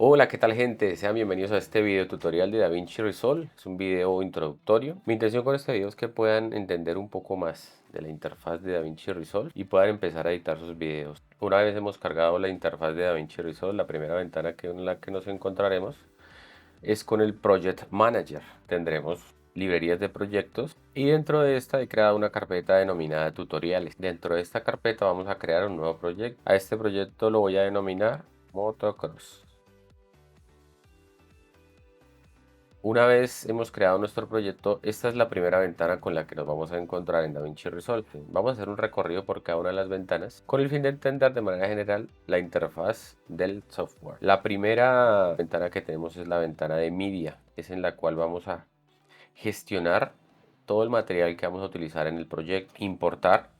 Hola, ¿qué tal gente? Sean bienvenidos a este video tutorial de DaVinci Resolve. Es un video introductorio. Mi intención con este video es que puedan entender un poco más de la interfaz de DaVinci Resolve y puedan empezar a editar sus videos. Una vez hemos cargado la interfaz de DaVinci Resolve, la primera ventana en la que nos encontraremos es con el Project Manager. Tendremos librerías de proyectos y dentro de esta he creado una carpeta denominada tutoriales. Dentro de esta carpeta vamos a crear un nuevo proyecto. A este proyecto lo voy a denominar Motocross. Una vez hemos creado nuestro proyecto, esta es la primera ventana con la que nos vamos a encontrar en DaVinci Resolve. Vamos a hacer un recorrido por cada una de las ventanas con el fin de entender de manera general la interfaz del software. La primera ventana que tenemos es la ventana de Media, es en la cual vamos a gestionar todo el material que vamos a utilizar en el proyecto, importar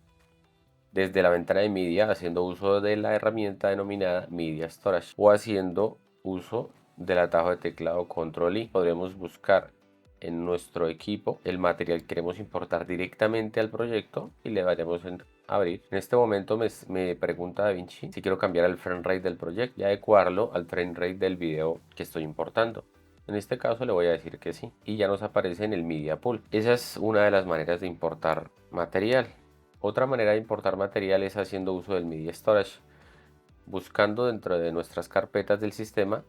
desde la ventana de Media haciendo uso de la herramienta denominada Media Storage o haciendo uso del atajo de teclado Control I. Podremos buscar en nuestro equipo el material que queremos importar directamente al proyecto y le daremos en abrir. En este momento me pregunta DaVinci si quiero cambiar el frame rate del proyecto y adecuarlo al frame rate del video que estoy importando. En este caso le voy a decir que sí y ya nos aparece en el Media Pool. Esa es una de las maneras de importar material. Otra manera de importar material es haciendo uso del Media Storage, buscando dentro de nuestras carpetas del sistema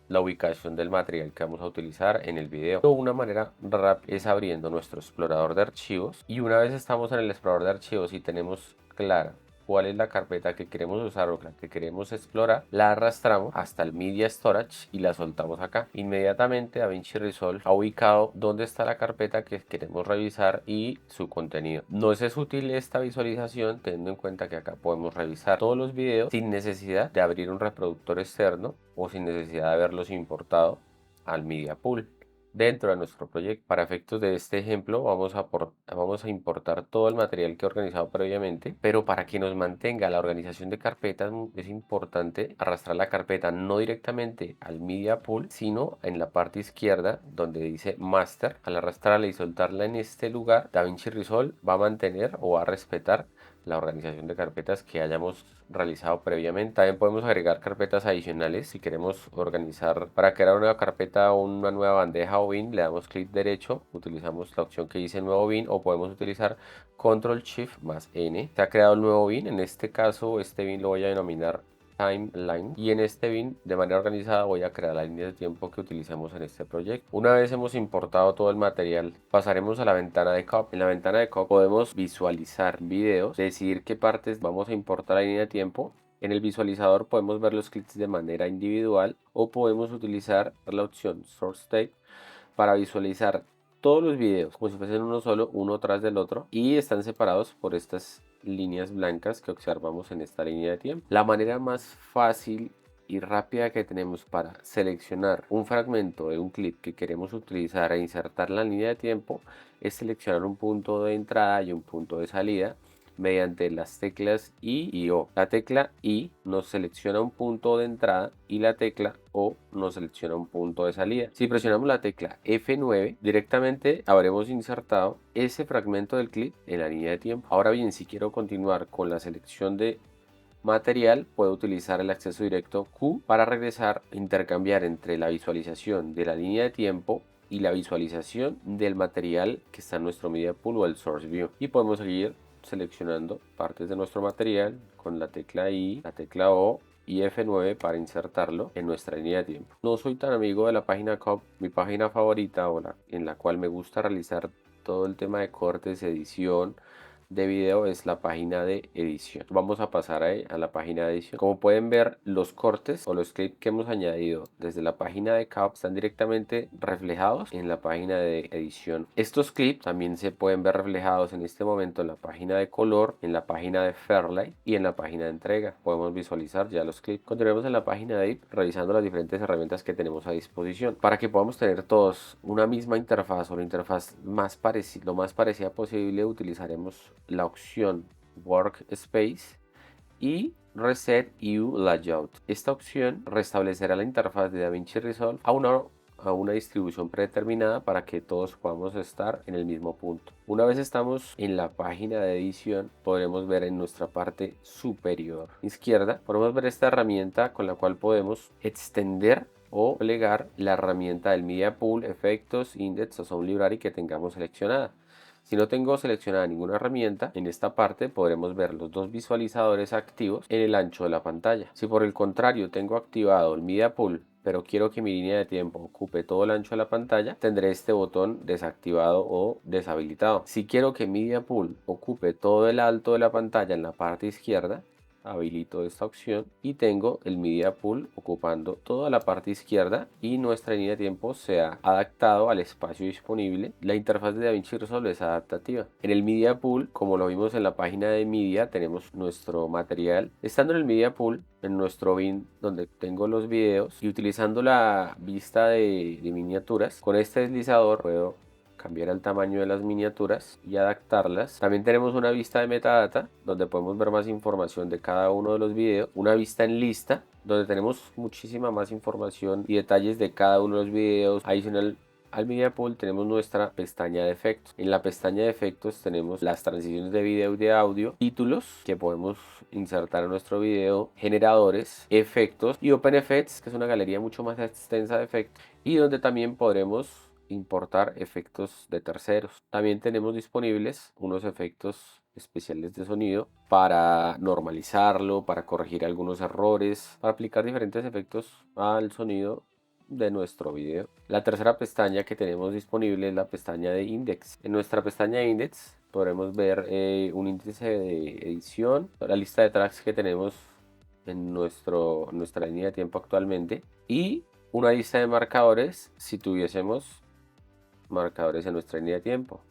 la ubicación del material que vamos a utilizar en el video. Una manera rápida es abriendo nuestro explorador de archivos y una vez estamos en el explorador de archivos y tenemos clara cuál es la carpeta que queremos usar o la que queremos explorar, la arrastramos hasta el Media Storage y la soltamos acá. Inmediatamente DaVinci Resolve ha ubicado dónde está la carpeta que queremos revisar y su contenido. Nos es útil esta visualización teniendo en cuenta que acá podemos revisar todos los videos sin necesidad de abrir un reproductor externo o sin necesidad de haberlos importado al Media Pool dentro de nuestro proyecto. Para efectos de este ejemplo vamos a importar todo el material que he organizado previamente, pero para que nos mantenga la organización de carpetas es importante arrastrar la carpeta no directamente al Media Pool, sino en la parte izquierda donde dice Master. Al arrastrarla y soltarla en este lugar, DaVinci Resolve va a mantener o va a respetar la organización de carpetas que hayamos realizado previamente. También podemos agregar carpetas adicionales si queremos organizar para crear una nueva carpeta o una nueva bandeja o bin. Le damos clic derecho, utilizamos la opción que dice nuevo bin o podemos utilizar control shift más n. Se ha creado el nuevo bin. En este caso este bin lo voy a denominar timeline y en este bin de manera organizada voy a crear la línea de tiempo que utilizamos en este proyecto. Una vez hemos importado todo el material, pasaremos a la ventana de COP. En la ventana de COP podemos visualizar videos, decidir qué partes vamos a importar a la línea de tiempo. En el visualizador podemos ver los clics de manera individual o podemos utilizar la opción Source Tape para visualizar todos los videos como si fuesen uno solo, uno tras del otro, y están separados por estas líneas blancas que observamos en esta línea de tiempo. La manera más fácil y rápida que tenemos para seleccionar un fragmento de un clip que queremos utilizar e insertar en la línea de tiempo es seleccionar un punto de entrada y un punto de salida mediante las teclas I y O. La tecla I nos selecciona un punto de entrada y la tecla O nos selecciona un punto de salida. Si presionamos la tecla F9, directamente habremos insertado ese fragmento del clip en la línea de tiempo. Ahora bien, si quiero continuar con la selección de material, puedo utilizar el acceso directo Q para regresar e intercambiar entre la visualización de la línea de tiempo y la visualización del material que está en nuestro Media Pool o el Source View. Y podemos seguir seleccionando partes de nuestro material con la tecla I, la tecla O y F9 para insertarlo en nuestra línea de tiempo. No soy tan amigo de la página COP, mi página favorita o en la cual me gusta realizar todo el tema de cortes, edición de video es la página de edición. Vamos a pasar a la página de edición. Como pueden ver, los cortes o los clips que hemos añadido desde la página de CAP están directamente reflejados en la página de edición. Estos clips también se pueden ver reflejados en este momento en la página de color, en la página de Fairlight y en la página de entrega. Podemos visualizar ya los clips. Continuemos en la página de IP revisando las diferentes herramientas que tenemos a disposición para que podamos tener todos una misma interfaz o la interfaz lo más parecida posible. Utilizaremos la opción Workspace y Reset View Layout. Esta opción restablecerá la interfaz de DaVinci Resolve a una distribución predeterminada para que todos podamos estar en el mismo punto. Una vez estamos en la página de edición, podremos ver en nuestra parte superior izquierda, podemos ver esta herramienta con la cual podemos extender o plegar la herramienta del Media Pool, Efectos, Index o Sound Library que tengamos seleccionada. Si no tengo seleccionada ninguna herramienta, en esta parte podremos ver los dos visualizadores activos en el ancho de la pantalla. Si por el contrario tengo activado el Media Pool, pero quiero que mi línea de tiempo ocupe todo el ancho de la pantalla, tendré este botón desactivado o deshabilitado. Si quiero que Media Pool ocupe todo el alto de la pantalla en la parte izquierda, habilito esta opción y tengo el Media Pool ocupando toda la parte izquierda y nuestra línea de tiempo se ha adaptado al espacio disponible. La interfaz de DaVinci Resolve es adaptativa. En el Media Pool, como lo vimos en la página de Media, tenemos nuestro material. Estando en el Media Pool, en nuestro bin donde tengo los videos y utilizando la vista de miniaturas, con este deslizador puedo cambiar el tamaño de las miniaturas y adaptarlas. También tenemos una vista de metadata donde podemos ver más información de cada uno de los videos, una vista en lista donde tenemos muchísima más información y detalles de cada uno de los videos. Adicional al Media Pool tenemos nuestra pestaña de efectos. En la pestaña de efectos tenemos las transiciones de video y de audio, títulos que podemos insertar en nuestro video, generadores, efectos y OpenEffects, que es una galería mucho más extensa de efectos y donde también podremos importar efectos de terceros. También tenemos disponibles unos efectos especiales de sonido para normalizarlo, para corregir algunos errores, para aplicar diferentes efectos al sonido de nuestro video. La tercera pestaña que tenemos disponible es la pestaña de Index. En nuestra pestaña de Index podremos ver un índice de edición, la lista de tracks que tenemos en nuestra línea de tiempo actualmente y una lista de marcadores si tuviésemos marcadores en nuestra línea de tiempo.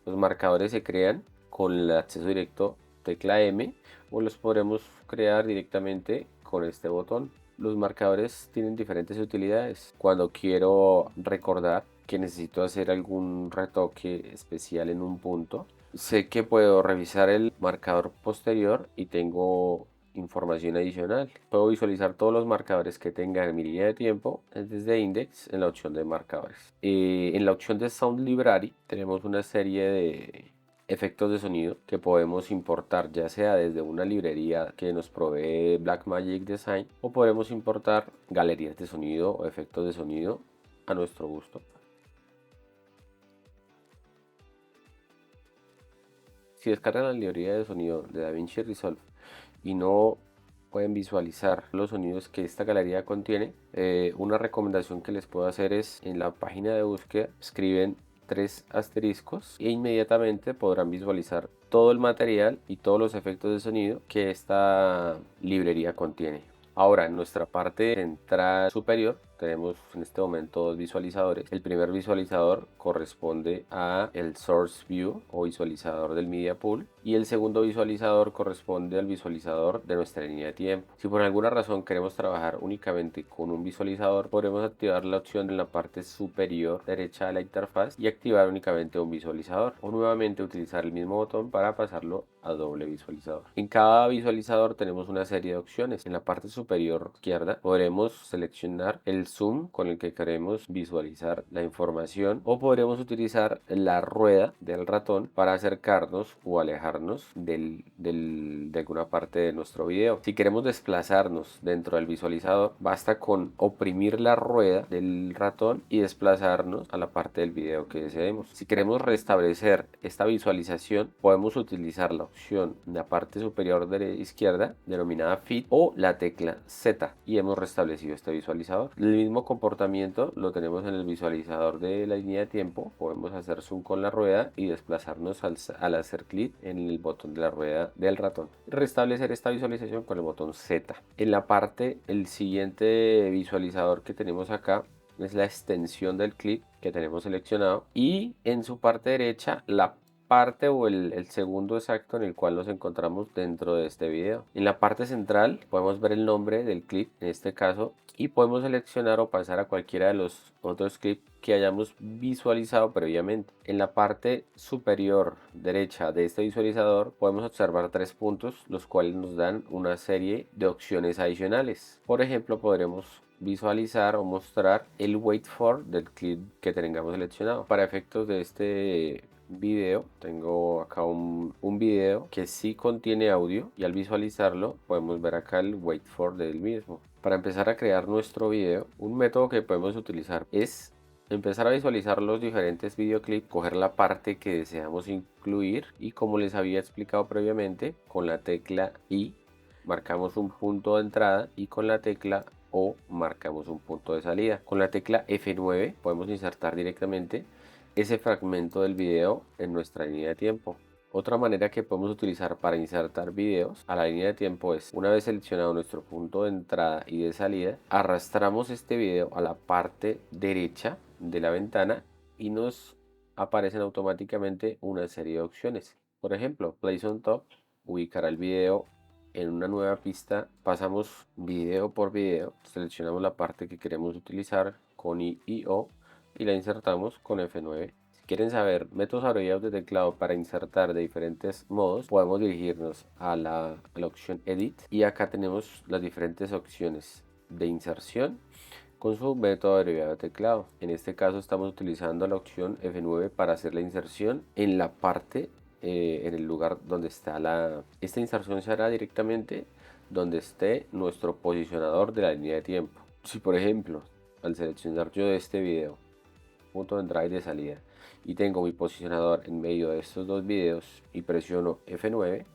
Los marcadores se crean con el acceso directo tecla M o los podremos crear directamente con este botón. Los marcadores tienen diferentes utilidades. Cuando quiero recordar que necesito hacer algún retoque especial en un punto, sé que puedo revisar el marcador posterior y tengo información adicional. Puedo visualizar todos los marcadores que tenga en mi línea de tiempo desde Index en la opción de marcadores. En la opción de Sound Library tenemos una serie de efectos de sonido que podemos importar ya sea desde una librería que nos provee Blackmagic Design o podemos importar galerías de sonido o efectos de sonido a nuestro gusto. Si descargan la librería de sonido de DaVinci Resolve y no pueden visualizar los sonidos que esta galería contiene, una recomendación que les puedo hacer es en la página de búsqueda escriben 3 asteriscos e inmediatamente podrán visualizar todo el material y todos los efectos de sonido que esta librería contiene. Ahora en nuestra parte central superior tenemos en este momento dos visualizadores. El primer visualizador corresponde a el Source View o visualizador del Media Pool y el segundo visualizador corresponde al visualizador de nuestra línea de tiempo. Si por alguna razón queremos trabajar únicamente con un visualizador, podremos activar la opción en la parte superior derecha de la interfaz y activar únicamente un visualizador o nuevamente utilizar el mismo botón para pasarlo a doble visualizador. En cada visualizador tenemos una serie de opciones. En la parte superior izquierda podremos seleccionar el zoom con el que queremos visualizar la información o podremos utilizar la rueda del ratón para acercarnos o alejarnos de alguna parte de nuestro video. Si queremos desplazarnos dentro del visualizador, basta con oprimir la rueda del ratón y desplazarnos a la parte del video que deseemos. Si queremos restablecer esta visualización, podemos utilizar la opción en la parte superior de la izquierda denominada Fit o la tecla Z y hemos restablecido este visualizador. El mismo comportamiento lo tenemos en el visualizador de la línea de tiempo. Podemos hacer zoom con la rueda y desplazarnos al hacer clic en el botón de la rueda del ratón. Restablecer esta visualización con el botón Z. En la parte, el siguiente visualizador que tenemos acá es la extensión del clip que tenemos seleccionado y en su parte derecha la parte o el segundo exacto en el cual nos encontramos dentro de este video. En la parte central podemos ver el nombre del clip en este caso y podemos seleccionar o pasar a cualquiera de los otros clips que hayamos visualizado previamente. En la parte superior derecha de este visualizador podemos observar 3 puntos los cuales nos dan una serie de opciones adicionales. Por ejemplo, podremos visualizar o mostrar el wait for del clip que tengamos seleccionado. Para efectos de este video tengo acá un video que sí contiene audio y al visualizarlo podemos ver acá el wait for del mismo. Para empezar a crear nuestro video, un método que podemos utilizar es empezar a visualizar los diferentes videoclips, coger la parte que deseamos incluir y, como les había explicado previamente, con la tecla I marcamos un punto de entrada y con la tecla O marcamos un punto de salida. Con la tecla F9 podemos insertar directamente ese fragmento del video en nuestra línea de tiempo. Otra manera que podemos utilizar para insertar videos a la línea de tiempo es, una vez seleccionado nuestro punto de entrada y de salida, arrastramos este video a la parte derecha de la ventana y nos aparecen automáticamente una serie de opciones. Por ejemplo, Place on Top ubicará el video en una nueva pista. Pasamos video por video, seleccionamos la parte que queremos utilizar con I y O y la insertamos con F9. Quieren saber métodos abreviados de teclado para insertar de diferentes modos, podemos dirigirnos a la opción Edit y acá tenemos las diferentes opciones de inserción con su método abreviado de teclado. En este caso estamos utilizando la opción F9 para hacer la inserción en la parte, en el lugar donde está esta inserción se hará directamente donde esté nuestro posicionador de la línea de tiempo. Si por ejemplo, al seleccionar yo de este video, punto de entrada y de salida, y tengo mi posicionador en medio de estos dos videos y presiono F9,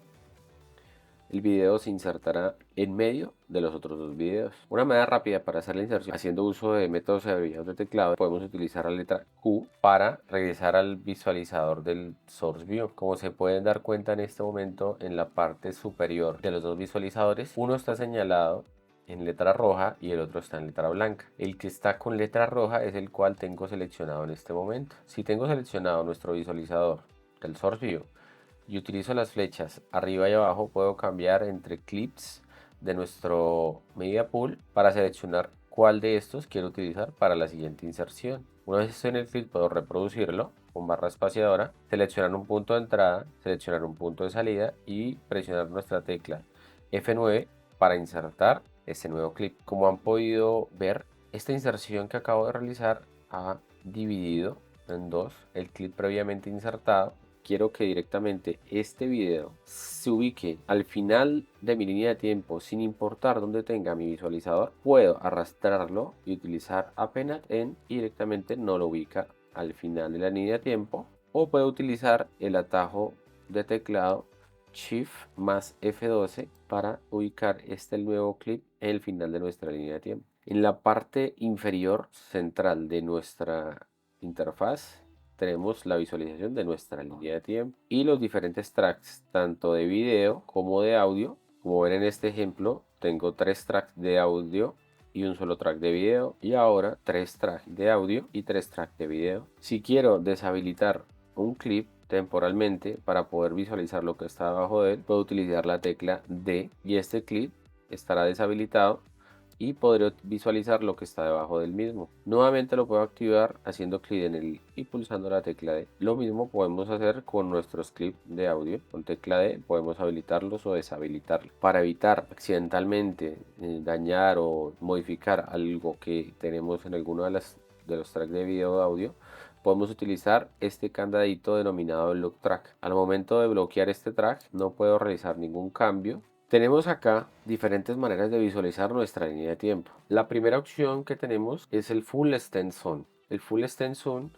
el video se insertará en medio de los otros dos videos. Una manera rápida para hacer la inserción haciendo uso de métodos abreviados de teclado, podemos utilizar la letra Q para regresar al visualizador del Source View. Como se pueden dar cuenta en este momento, en la parte superior de los dos visualizadores, uno está señalado en letra roja y el otro está en letra blanca. El que está con letra roja es el cual tengo seleccionado en este momento. Si tengo seleccionado nuestro visualizador del Source View y utilizo las flechas arriba y abajo, puedo cambiar entre clips de nuestro media pool para seleccionar cuál de estos quiero utilizar para la siguiente inserción. Una vez estoy en el clip, puedo reproducirlo con barra espaciadora, seleccionar un punto de entrada, seleccionar un punto de salida y presionar nuestra tecla F9 para insertar este nuevo clip. Como han podido ver, esta inserción que acabo de realizar ha dividido en dos el clip previamente insertado. Quiero que directamente este video se ubique al final de mi línea de tiempo sin importar dónde tenga mi visualizador. Puedo arrastrarlo y utilizar apenas en y directamente no lo ubica al final de la línea de tiempo. O puedo utilizar el atajo de teclado Shift más F12 para ubicar este nuevo clip en el final de nuestra línea de tiempo. En la parte inferior central de nuestra interfaz tenemos la visualización de nuestra línea de tiempo y los diferentes tracks tanto de video como de audio. Como ven en este ejemplo, tengo 3 tracks de audio y un solo track de video, y ahora 3 tracks de audio y 3 tracks de video. Si quiero deshabilitar un clip temporalmente para poder visualizar lo que está debajo de él, puedo utilizar la tecla D y este clip estará deshabilitado y podré visualizar lo que está debajo del mismo. Nuevamente lo puedo activar haciendo clic en él y pulsando la tecla D. Lo mismo podemos hacer con nuestros clips de audio. Con tecla D podemos habilitarlos o deshabilitarlos. Para evitar accidentalmente dañar o modificar algo que tenemos en alguno de los tracks de video o audio, podemos utilizar este candadito denominado Block Track. Al momento de bloquear este track no puedo realizar ningún cambio. Tenemos acá diferentes maneras de visualizar nuestra línea de tiempo. La primera opción que tenemos es el Full Extend Zone. El Full Extend Zone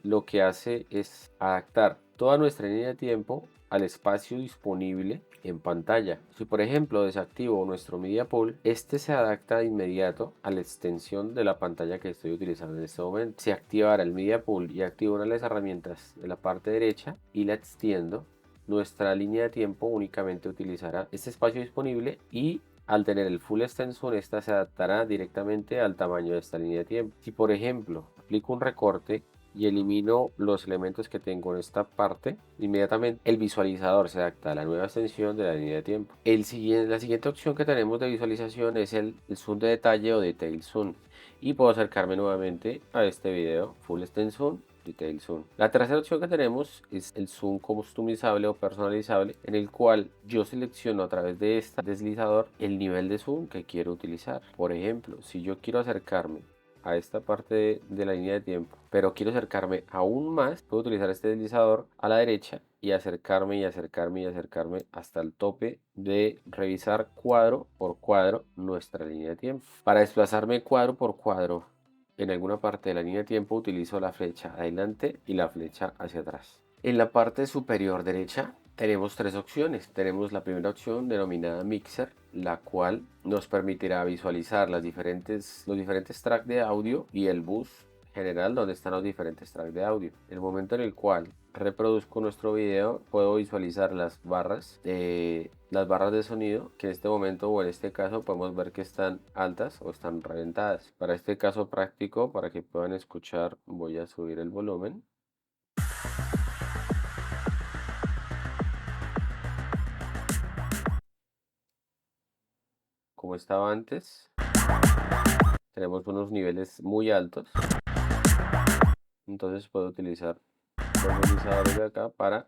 lo que hace es adaptar toda nuestra línea de tiempo al espacio disponible en pantalla. Si por ejemplo desactivo nuestro Media Pool, este se adapta de inmediato a la extensión de la pantalla que estoy utilizando en este momento. Si activara el Media Pool y activo una de las herramientas de la parte derecha y la extiendo, nuestra línea de tiempo únicamente utilizará este espacio disponible y al tener el full extension, esta se adaptará directamente al tamaño de esta línea de tiempo. Si por ejemplo aplico un recorte y elimino los elementos que tengo en esta parte, inmediatamente el visualizador se adapta a la nueva extensión de la línea de tiempo. La siguiente opción que tenemos de visualización es el zoom de detalle o detail zoom, y puedo acercarme nuevamente a este video full extend zoom, detail zoom. La tercera opción que tenemos es el zoom customizable o personalizable, en el cual yo selecciono a través de este deslizador el nivel de zoom que quiero utilizar. Por ejemplo, si yo quiero acercarme a esta parte de la línea de tiempo, pero quiero acercarme aún más, puedo utilizar este deslizador a la derecha y acercarme y acercarme y acercarme hasta el tope de revisar cuadro por cuadro nuestra línea de tiempo. Para desplazarme cuadro por cuadro en alguna parte de la línea de tiempo utilizo la flecha adelante y la flecha hacia atrás. En la parte superior derecha tenemos tres opciones. Tenemos la primera opción denominada Mixer, la cual nos permitirá visualizar los diferentes tracks de audio y el bus general donde están los diferentes tracks de audio. En el momento en el cual reproduzco nuestro video, puedo visualizar las barras de sonido, que en este momento o en este caso podemos ver que están altas o están reventadas. Para este caso práctico, para que puedan escuchar, voy a subir el volumen. Como estaba antes, tenemos unos niveles muy altos, entonces puedo utilizar los ecualizadores de acá para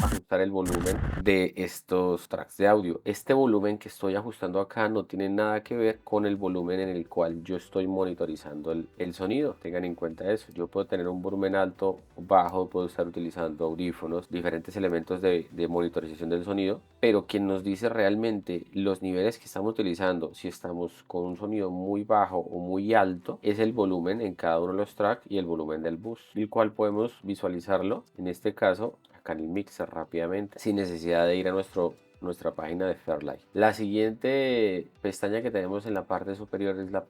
ajustar el volumen de estos tracks de audio. Este volumen que estoy ajustando acá no tiene nada que ver con el volumen en el cual yo estoy monitorizando el sonido. Tengan en cuenta eso. Yo puedo tener un volumen alto o bajo, puedo estar utilizando audífonos, diferentes elementos de monitorización del sonido, pero quien nos dice realmente los niveles que estamos utilizando, si estamos con un sonido muy bajo o muy alto, es el volumen en cada uno de los tracks y el volumen del bus, el cual podemos visualizarlo en este caso acá en el Mixer rápidamente sin necesidad de ir a nuestra página de Fairlight. La siguiente pestaña que tenemos en la parte superior es la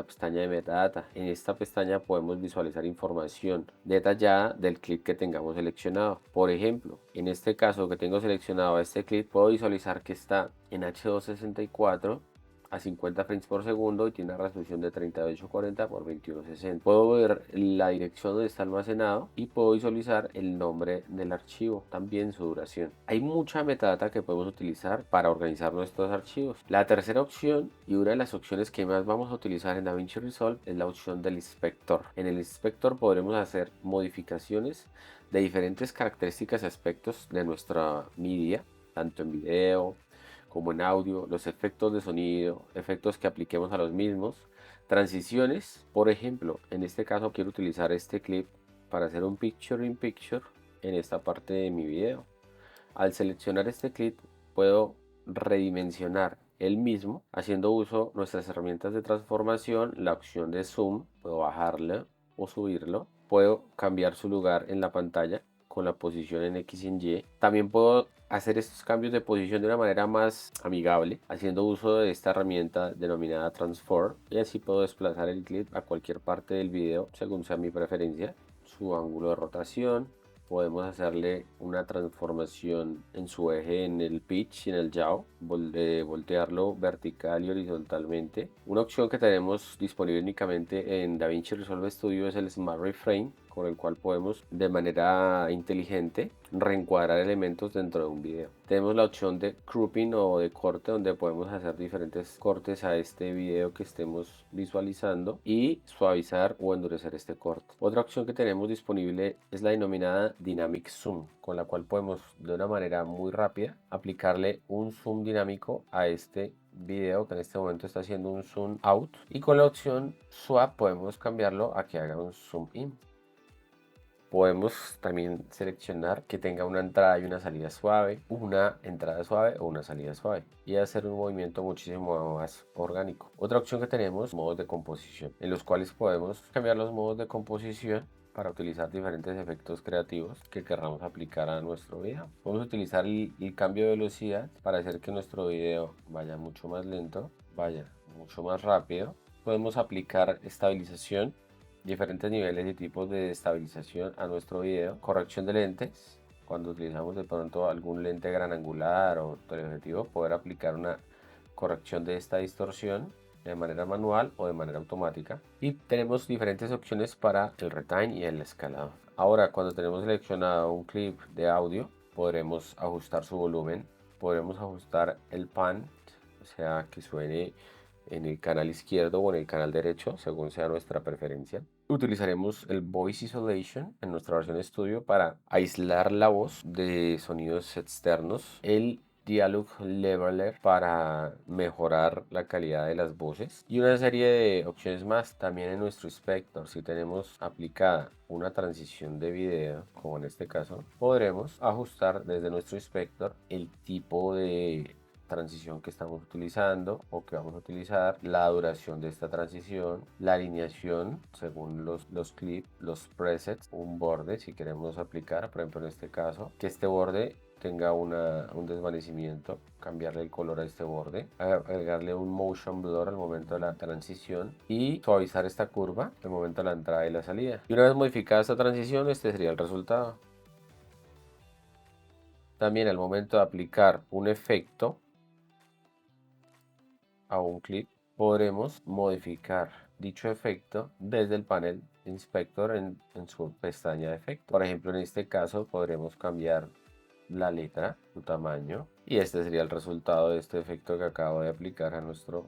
pestaña de metadata. En esta pestaña podemos visualizar información detallada del clip que tengamos seleccionado. Por ejemplo, en este caso que tengo seleccionado este clip, puedo visualizar que está en H264 a 50 frames por segundo y tiene una resolución de 3840 por 2160. Puedo ver la dirección donde está almacenado y puedo visualizar el nombre del archivo, también su duración. Hay mucha metadata que podemos utilizar para organizar nuestros archivos. La tercera opción y una de las opciones que más vamos a utilizar en DaVinci Resolve es la opción del inspector. En el inspector podremos hacer modificaciones de diferentes características y aspectos de nuestra media, tanto en video como en audio, los efectos de sonido, efectos que apliquemos a los mismos, transiciones. Por ejemplo, en este caso quiero utilizar este clip para hacer un picture in picture en esta parte de mi video. Al seleccionar este clip puedo redimensionar el mismo haciendo uso de nuestras herramientas de transformación, la opción de zoom, puedo bajarlo o subirlo, puedo cambiar su lugar en la pantalla con la posición en X y en Y. También puedo hacer estos cambios de posición de una manera más amigable haciendo uso de esta herramienta denominada Transform, y así puedo desplazar el clip a cualquier parte del video según sea mi preferencia. Su ángulo de rotación, podemos hacerle una transformación en su eje en el pitch y en el yaw, voltearlo vertical y horizontalmente. Una opción que tenemos disponible únicamente en DaVinci Resolve Studio es el Smart Reframe, con el cual podemos de manera inteligente reencuadrar elementos dentro de un video. Tenemos la opción de cropping o de corte, donde podemos hacer diferentes cortes a este video que estemos visualizando y suavizar o endurecer este corte. Otra opción que tenemos disponible es la denominada Dynamic Zoom, con la cual podemos de una manera muy rápida aplicarle un zoom dinámico a este video que en este momento está haciendo un zoom out, y con la opción swap podemos cambiarlo a que haga un zoom in. Podemos también seleccionar que tenga una entrada y una salida suave, una entrada suave o una salida suave, y hacer un movimiento muchísimo más orgánico. Otra opción que tenemos, modos de composición, en los cuales podemos cambiar los modos de composición para utilizar diferentes efectos creativos que queramos aplicar a nuestro video. Podemos utilizar el cambio de velocidad para hacer que nuestro video vaya mucho más lento, vaya mucho más rápido. Podemos aplicar estabilización, diferentes niveles y tipos de estabilización a nuestro video, corrección de lentes, cuando utilizamos de pronto algún lente gran angular o teleobjetivo, poder aplicar una corrección de esta distorsión de manera manual o de manera automática. Y tenemos diferentes opciones para el retine y el escalado. Ahora, cuando tenemos seleccionado un clip de audio, podremos ajustar su volumen, podremos ajustar el pan, o sea, que suene en el canal izquierdo o en el canal derecho, según sea nuestra preferencia. Utilizaremos el Voice Isolation en nuestra versión estudio para aislar la voz de sonidos externos. El Dialogue Leveler para mejorar la calidad de las voces y una serie de opciones más. También en nuestro inspector, si tenemos aplicada una transición de video, como en este caso, podremos ajustar desde nuestro inspector el tipo de transición que estamos utilizando o que vamos a utilizar, la duración de esta transición, la alineación según los clips, los presets, un borde si queremos aplicar, por ejemplo en este caso, que este borde tenga un desvanecimiento, cambiarle el color a este borde, agregarle un motion blur al momento de la transición y suavizar esta curva al momento de la entrada y la salida. Y una vez modificada esta transición, este sería el resultado. También al momento de aplicar un efecto a un clip, podremos modificar dicho efecto desde el panel Inspector en su pestaña de efectos. Por ejemplo, en este caso podremos cambiar la letra, su tamaño, y este sería el resultado de este efecto que acabo de aplicar a nuestro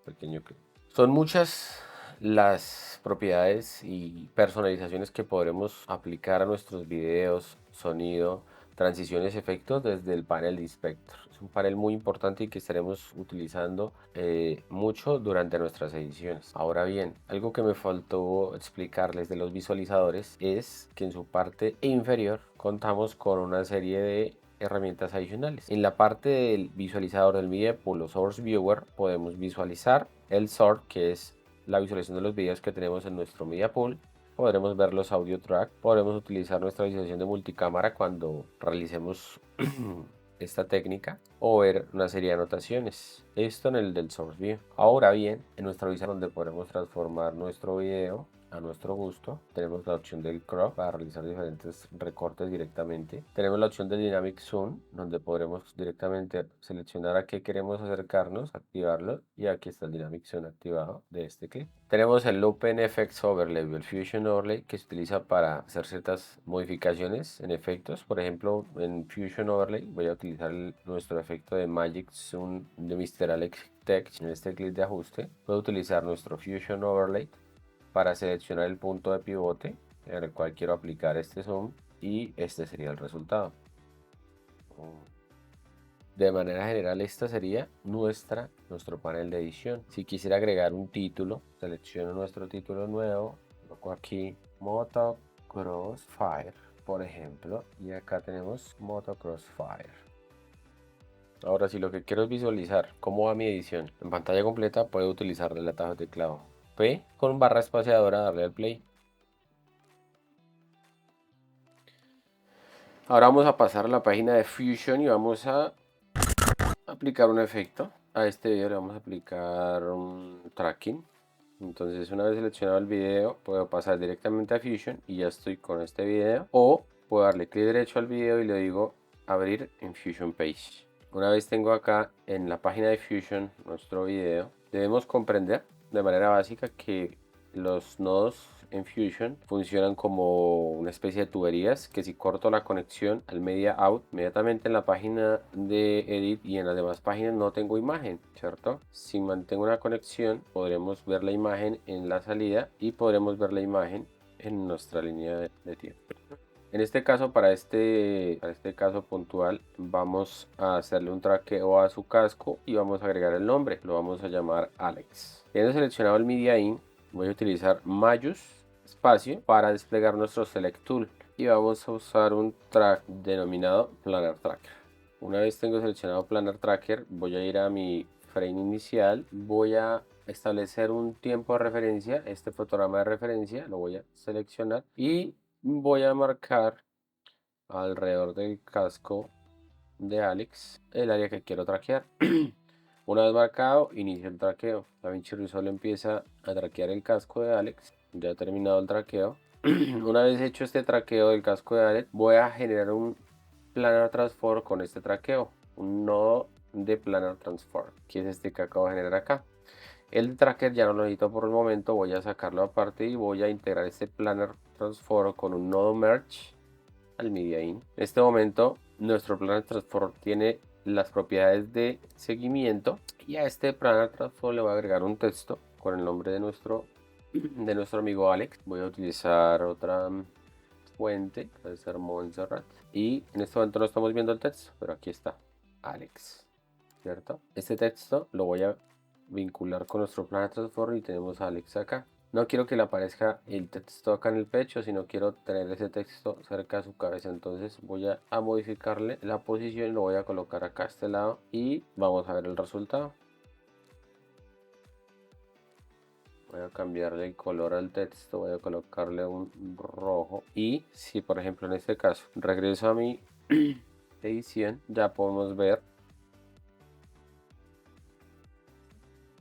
pequeño clip. Son muchas las propiedades y personalizaciones que podremos aplicar a nuestros videos, sonido, transiciones, efectos desde el panel de Inspector. Es un panel muy importante y que estaremos utilizando mucho durante nuestras ediciones. Ahora bien, algo que me faltó explicarles de los visualizadores es que en su parte inferior contamos con una serie de herramientas adicionales. En la parte del visualizador del Media Pool o Source Viewer podemos visualizar el source, que es la visualización de los videos que tenemos en nuestro Media Pool. Podremos ver los audio track, podremos utilizar nuestra visualización de multicámara cuando realicemos esta técnica o ver una serie de anotaciones. Esto en el del Source View. Ahora bien, en nuestra vista donde podemos transformar nuestro video a nuestro gusto, tenemos la opción del crop para realizar diferentes recortes directamente. Tenemos la opción del Dynamic Zoom, donde podremos directamente seleccionar a qué queremos acercarnos, activarlo, y aquí está el Dynamic Zoom activado de este clip. Tenemos el Open FX Overlay o el Fusion Overlay, que se utiliza para hacer ciertas modificaciones en efectos. Por ejemplo, en Fusion Overlay voy a utilizar nuestro efecto de Magic Zoom de Mr. Alex Tech. En este clip de ajuste puedo utilizar nuestro Fusion Overlay para seleccionar el punto de pivote en el cual quiero aplicar este zoom, y este sería el resultado. De manera general, esta sería nuestro panel de edición. Si quisiera agregar un título, selecciono nuestro título nuevo, coloco aquí Moto Crossfire, por ejemplo, y acá tenemos Moto Crossfire. Ahora, si lo que quiero es visualizar cómo va mi edición en pantalla completa, puedo utilizar el atajo de teclado P con barra espaciadora, darle al play. Ahora vamos a pasar a la página de Fusion y vamos a aplicar un efecto. A este video le vamos a aplicar un tracking. Entonces, una vez seleccionado el video, puedo pasar directamente a Fusion y ya estoy con este video. O puedo darle clic derecho al video y le digo abrir en Fusion Page. Una vez tengo acá en la página de Fusion nuestro video, debemos comprender de manera básica que los nodos en Fusion funcionan como una especie de tuberías que si corto la conexión al media out, inmediatamente en la página de edit y en las demás páginas no tengo imagen, ¿cierto? Si mantengo una conexión podremos ver la imagen en la salida y podremos ver la imagen en nuestra línea de tiempo. En este caso, para este caso puntual, vamos a hacerle un traqueo a su casco y vamos a agregar el nombre. Lo vamos a llamar Alex. Teniendo seleccionado el Media In, voy a utilizar Mayus espacio para desplegar nuestro Select Tool y vamos a usar un track denominado Planar Tracker. Una vez tengo seleccionado Planar Tracker, voy a ir a mi frame inicial, voy a establecer un tiempo de referencia, este fotograma de referencia lo voy a seleccionar y voy a marcar alrededor del casco de Alex el área que quiero traquear. Una vez marcado, inicio el traqueo. DaVinci Resolve empieza a traquear el casco de Alex. Ya ha terminado el traqueo. Una vez hecho este traqueo del casco de Alex, voy a generar un Planar Transform con este traqueo. Un nodo de Planar Transform, que es este que acabo de generar acá. El tracker ya no lo necesito por el momento, voy a sacarlo aparte y voy a integrar este Planar Transform con un nodo Merge al Media In. En este momento nuestro Planar Transform tiene las propiedades de seguimiento y a este Planar Transform le voy a agregar un texto con el nombre de nuestro amigo Alex. Voy a utilizar otra fuente, puede ser Montserrat, y en este momento no estamos viendo el texto, pero aquí está. Alex, ¿cierto? Este texto lo voy a vincular con nuestro Planet Transform y tenemos a Alex acá. No quiero que le aparezca el texto acá en el pecho, sino quiero tener ese texto cerca de su cabeza. Entonces voy a modificarle la posición y lo voy a colocar acá a este lado y vamos a ver el resultado. Voy a cambiarle el color al texto, voy a colocarle un rojo. Y si por ejemplo en este caso regreso a mi edición, ya podemos ver.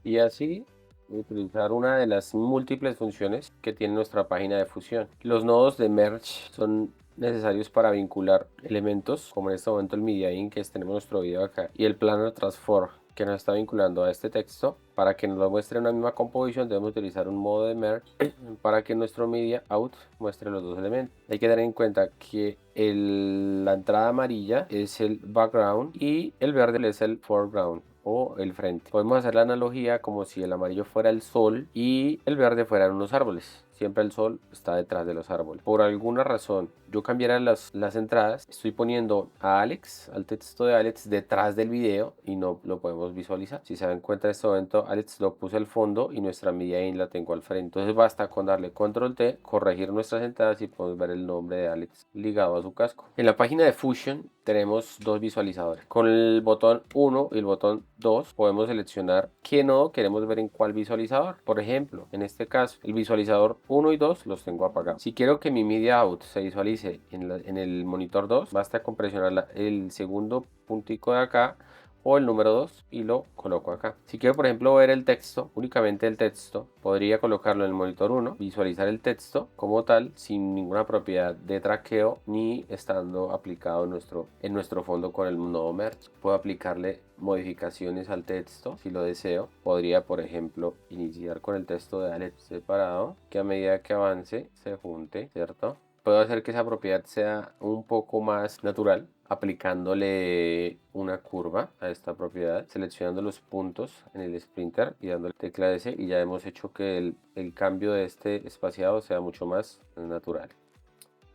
Y así utilizar una de las múltiples funciones que tiene nuestra página de fusión. Los nodos de merge son necesarios para vincular elementos, como en este momento el media in, que tenemos nuestro video acá, y el planner transform, que nos está vinculando a este texto. Para que nos lo muestre en una misma composición debemos utilizar un modo de merge para que nuestro media out muestre los dos elementos. Hay que tener en cuenta que la entrada amarilla es el background y el verde es el foreground o el frente. Podemos hacer la analogía como si el amarillo fuera el sol y el verde fueran unos árboles. Siempre el sol está detrás de los árboles. Por alguna razón yo cambiara las entradas, estoy poniendo a Alex, al texto de Alex detrás del video y no lo podemos visualizar. Si se dan cuenta en este momento Alex lo puse al fondo y nuestra media in la tengo al frente. Entonces basta con darle control T, corregir nuestras entradas y podemos ver el nombre de Alex ligado a su casco. En la página de Fusion tenemos dos visualizadores. Con el botón 1 y el botón 2 podemos seleccionar qué nodo queremos ver en cuál visualizador. Por ejemplo, en este caso, el visualizador 1 y 2 los tengo apagados. Si quiero que mi media out se visualice en el monitor 2, basta con presionar el segundo puntico de acá o el número 2 y lo coloco acá. Si quiero por ejemplo ver el texto, únicamente el texto, podría colocarlo en el monitor 1, visualizar el texto como tal sin ninguna propiedad de traqueo ni estando aplicado en nuestro fondo con el nodo merge. Puedo aplicarle modificaciones al texto si lo deseo. Podría por ejemplo iniciar con el texto de Alex separado, que a medida que avance se junte, ¿cierto? Puedo hacer que esa propiedad sea un poco más natural aplicándole una curva a esta propiedad, seleccionando los puntos en el Splinter y dándole tecla S, y ya hemos hecho que el cambio de este espaciado sea mucho más natural.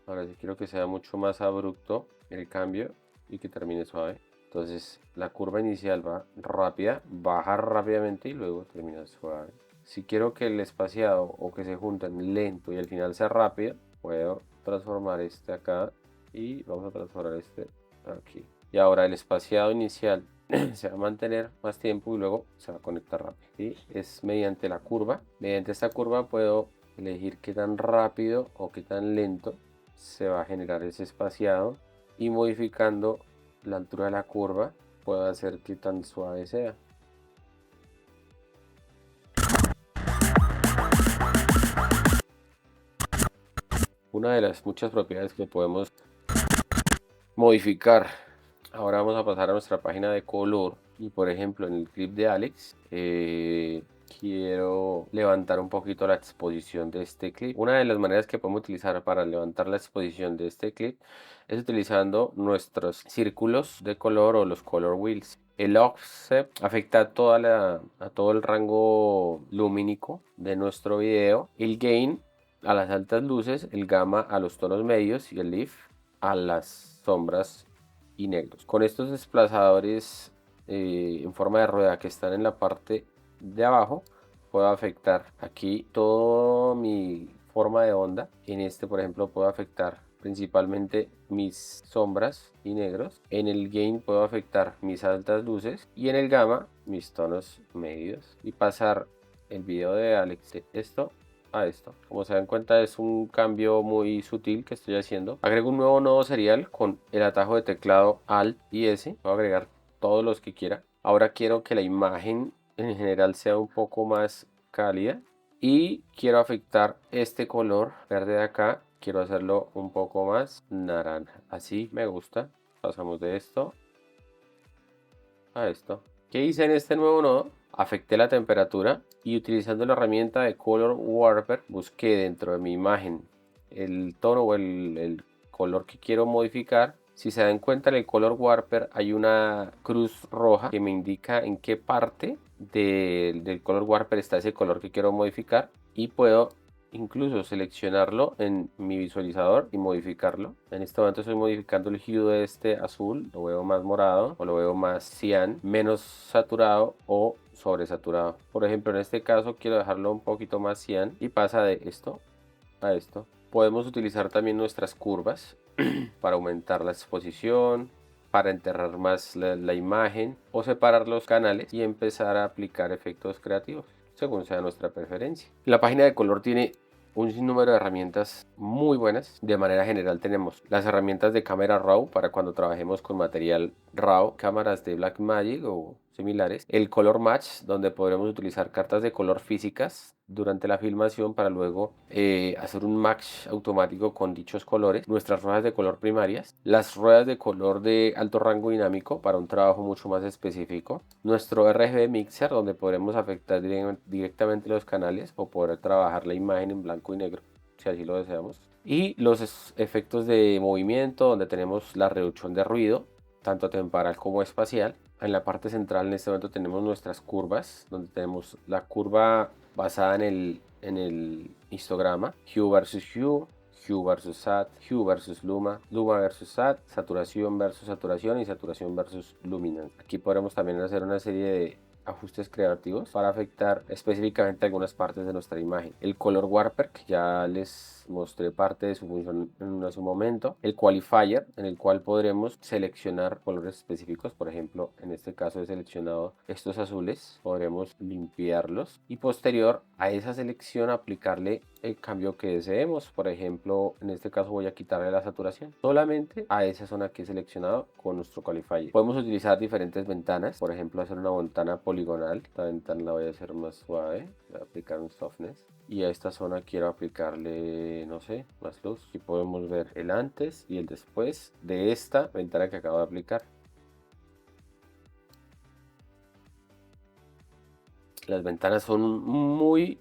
Ahora sí quiero que sea mucho más abrupto el cambio y que termine suave. Entonces la curva inicial va rápida, baja rápidamente y luego termina suave. Si quiero que el espaciado o que se junten lento y al final sea rápido, puedo transformar este acá y vamos a transformar este aquí. Y ahora el espaciado inicial se va a mantener más tiempo y luego se va a conectar rápido. Y es mediante la curva. Mediante esta curva puedo elegir qué tan rápido o qué tan lento se va a generar ese espaciado, y modificando la altura de la curva puedo hacer que tan suave sea. Una de las muchas propiedades que podemos modificar. Ahora vamos a pasar a nuestra página de color y por ejemplo en el clip de Alex quiero levantar un poquito la exposición de este clip. Una de las maneras que podemos utilizar para levantar la exposición de este clip es utilizando nuestros círculos de color o los color wheels. El offset afecta a todo el rango lumínico de nuestro video, el gain a las altas luces, el gamma a los tonos medios y el lift a las sombras y negros. Con estos desplazadores en forma de rueda que están en la parte de abajo, puedo afectar aquí toda mi forma de onda. En este por ejemplo puedo afectar principalmente mis sombras y negros. En el gain puedo afectar mis altas luces y en el gamma mis tonos medios, y pasar el video de Alex de esto a esto. Como se dan cuenta es un cambio muy sutil que estoy haciendo. Agrego un nuevo nodo serial con el atajo de teclado Alt y S. Puedo agregar todos los que quiera. Ahora quiero que la imagen en general sea un poco más cálida y quiero afectar este color verde de acá. Quiero hacerlo un poco más naranja. Así me gusta. Pasamos de esto a esto. ¿Qué hice en este nuevo nodo? Afecté la temperatura y utilizando la herramienta de Color Warper busqué dentro de mi imagen el tono o el color que quiero modificar. Si se dan cuenta, en el Color Warper hay una cruz roja que me indica en qué parte del Color Warper está ese color que quiero modificar, y puedo incluso seleccionarlo en mi visualizador y modificarlo. En este momento estoy modificando el hue de este azul, lo veo más morado o lo veo más cian, menos saturado o sobresaturado. Por ejemplo, en este caso quiero dejarlo un poquito más cian y pasa de esto a esto. Podemos utilizar también nuestras curvas para aumentar la exposición, para enterrar más la imagen o separar los canales y empezar a aplicar efectos creativos según sea nuestra preferencia. La página de color tiene un sinnúmero de herramientas muy buenas. De manera general tenemos las herramientas de cámara RAW para cuando trabajemos con material RAW, cámaras de Blackmagic o similares. El Color Match, donde podremos utilizar cartas de color físicas durante la filmación para luego hacer un match automático con dichos colores. Nuestras ruedas de color primarias, las ruedas de color de alto rango dinámico para un trabajo mucho más específico. Nuestro RGB Mixer, donde podremos afectar directamente los canales o poder trabajar la imagen en blanco y negro si así lo deseamos. Y los efectos de movimiento, donde tenemos la reducción de ruido tanto temporal como espacial. En la parte central en este momento tenemos nuestras curvas, donde tenemos la curva basada en el histograma, hue versus hue, hue versus sat, hue versus luma, luma versus sat, saturación versus saturación y saturación versus luminance. Aquí podremos también hacer una serie de ajustes creativos para afectar específicamente algunas partes de nuestra imagen. El color warper, que ya les mostré parte de su función en su momento. El qualifier, en el cual podremos seleccionar colores específicos. Por ejemplo, en este caso he seleccionado estos azules, podremos limpiarlos y posterior a esa selección aplicarle el cambio que deseemos. Por ejemplo, en este caso voy a quitarle la saturación solamente a esa zona que he seleccionado con nuestro qualifier. Podemos utilizar diferentes ventanas, por ejemplo hacer una ventana poligonal. Esta ventana la voy a hacer más suave, voy a aplicar un softness y a esta zona quiero aplicarle, no sé, más luz. Aquí podemos ver el antes y el después de esta ventana que acabo de aplicar. Las ventanas son muy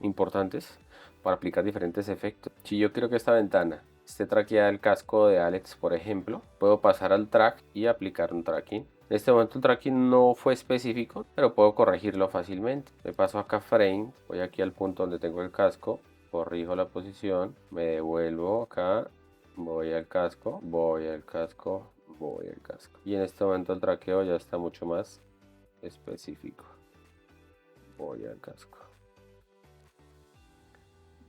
importantes para aplicar diferentes efectos. Si yo quiero que esta ventana esté traqueada el casco de Alex, por ejemplo, puedo pasar al track y aplicar un tracking. En este momento el tracking no fue específico, pero puedo corregirlo fácilmente. Me paso acá frame, voy aquí al punto donde tengo el casco, corrijo la posición, me devuelvo acá, voy al casco, voy al casco, voy al casco. Y en este momento el traqueo ya está mucho más específico. Voy al casco.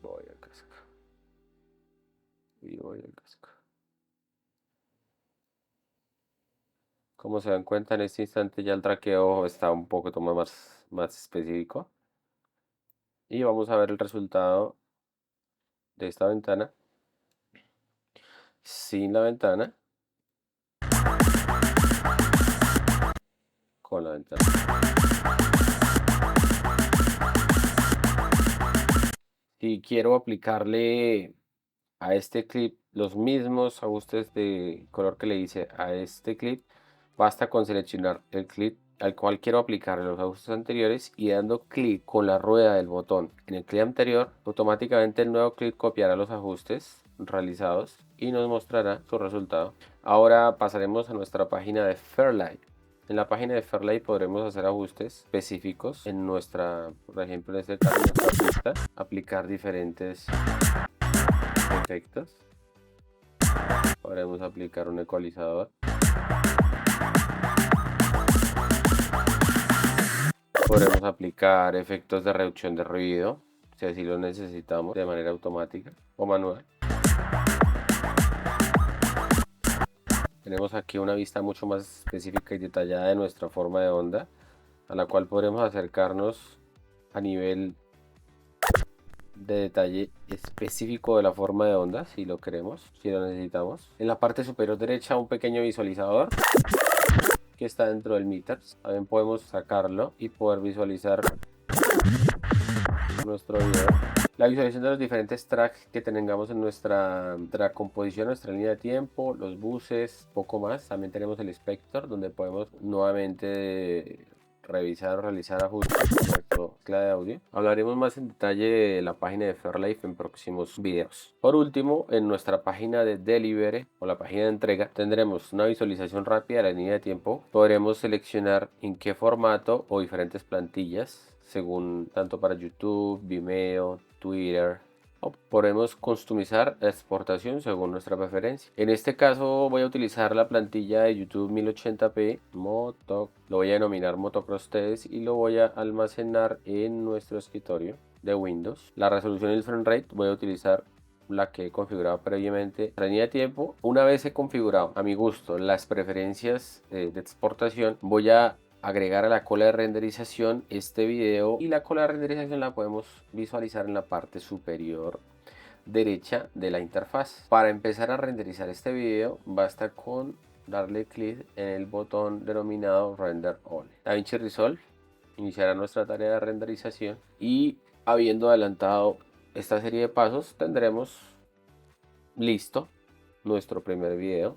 Voy al casco. Y voy al casco. Como se dan cuenta, en este instante ya el traqueo está un poco más específico. Y vamos a ver el resultado de esta ventana sin la ventana, con la ventana. Si quiero aplicarle a este clip los mismos ajustes de color que le hice a este clip, basta con seleccionar el clip al cual quiero aplicar los ajustes anteriores y dando clic con la rueda del botón en el clip anterior, automáticamente el nuevo clip copiará los ajustes realizados y nos mostrará su resultado. Ahora pasaremos a nuestra página de Fairlight. En la página de Fairlight podremos hacer ajustes específicos en nuestra, por ejemplo, en este caso, en nuestra pista, aplicar diferentes efectos. Podremos aplicar un ecualizador. Podremos aplicar efectos de reducción de ruido, si así lo necesitamos, de manera automática o manual. Tenemos aquí una vista mucho más específica y detallada de nuestra forma de onda, a la cual podremos acercarnos a nivel de detalle específico de la forma de onda, si lo queremos, si lo necesitamos. En la parte superior derecha un pequeño visualizador que está dentro del Meters. También podemos sacarlo y poder visualizar nuestro video. La visualización de los diferentes tracks que tengamos en nuestra composición, nuestra línea de tiempo, los buses, poco más. También tenemos el Spector, donde podemos nuevamente revisar o realizar ajustes en nuestra mezcla de audio. Hablaremos más en detalle de la página de Fairlight en próximos videos. Por último, en nuestra página de Delivery o la página de entrega tendremos una visualización rápida de la línea de tiempo. Podremos seleccionar en qué formato o diferentes plantillas según tanto para YouTube, Vimeo, Twitter. O podemos customizar la exportación según nuestra preferencia. En este caso voy a utilizar la plantilla de YouTube 1080p Moto. Lo voy a denominar Motocross TS y lo voy a almacenar en nuestro escritorio de Windows. La resolución y el frame rate voy a utilizar la que he configurado previamente. La línea de tiempo, una vez he configurado a mi gusto las preferencias de exportación, voy a agregar a la cola de renderización este video, y la cola de renderización la podemos visualizar en la parte superior derecha de la interfaz. Para empezar a renderizar este video basta con darle clic en el botón denominado Render All. DaVinci Resolve iniciará nuestra tarea de renderización y, habiendo adelantado esta serie de pasos, tendremos listo nuestro primer video.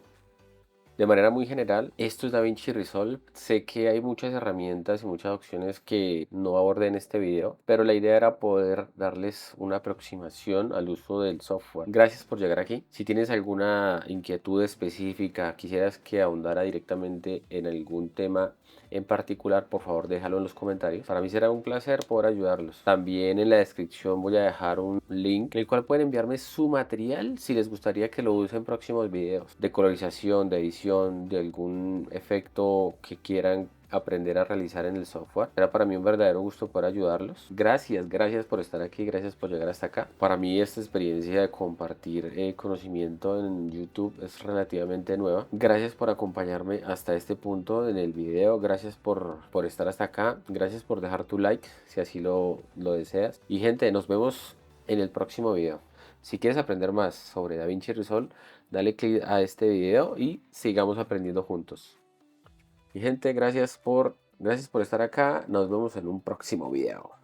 De manera muy general, esto es DaVinci Resolve. Sé que hay muchas herramientas y muchas opciones que no abordé en este video, pero la idea era poder darles una aproximación al uso del software. Gracias por llegar aquí. Si tienes alguna inquietud específica, quisieras que ahondara directamente en algún tema en particular, por favor déjalo en los comentarios. Para mí será un placer poder ayudarlos. También en la descripción voy a dejar un link en el cual pueden enviarme su material si les gustaría que lo use en próximos videos de colorización, de edición, de algún efecto que quieran aprender a realizar en el software. Era para mí un verdadero gusto poder ayudarlos. Gracias por estar aquí, gracias por llegar hasta acá. Para mí esta experiencia de compartir conocimiento en YouTube es relativamente nueva. Gracias por acompañarme hasta este punto en el video, gracias por estar hasta acá, gracias por dejar tu like si así lo deseas. Y gente, nos vemos en el próximo video. Si quieres aprender más sobre DaVinci Resolve, dale click a este video y sigamos aprendiendo juntos. Y gente, gracias por estar acá. Nos vemos en un próximo video.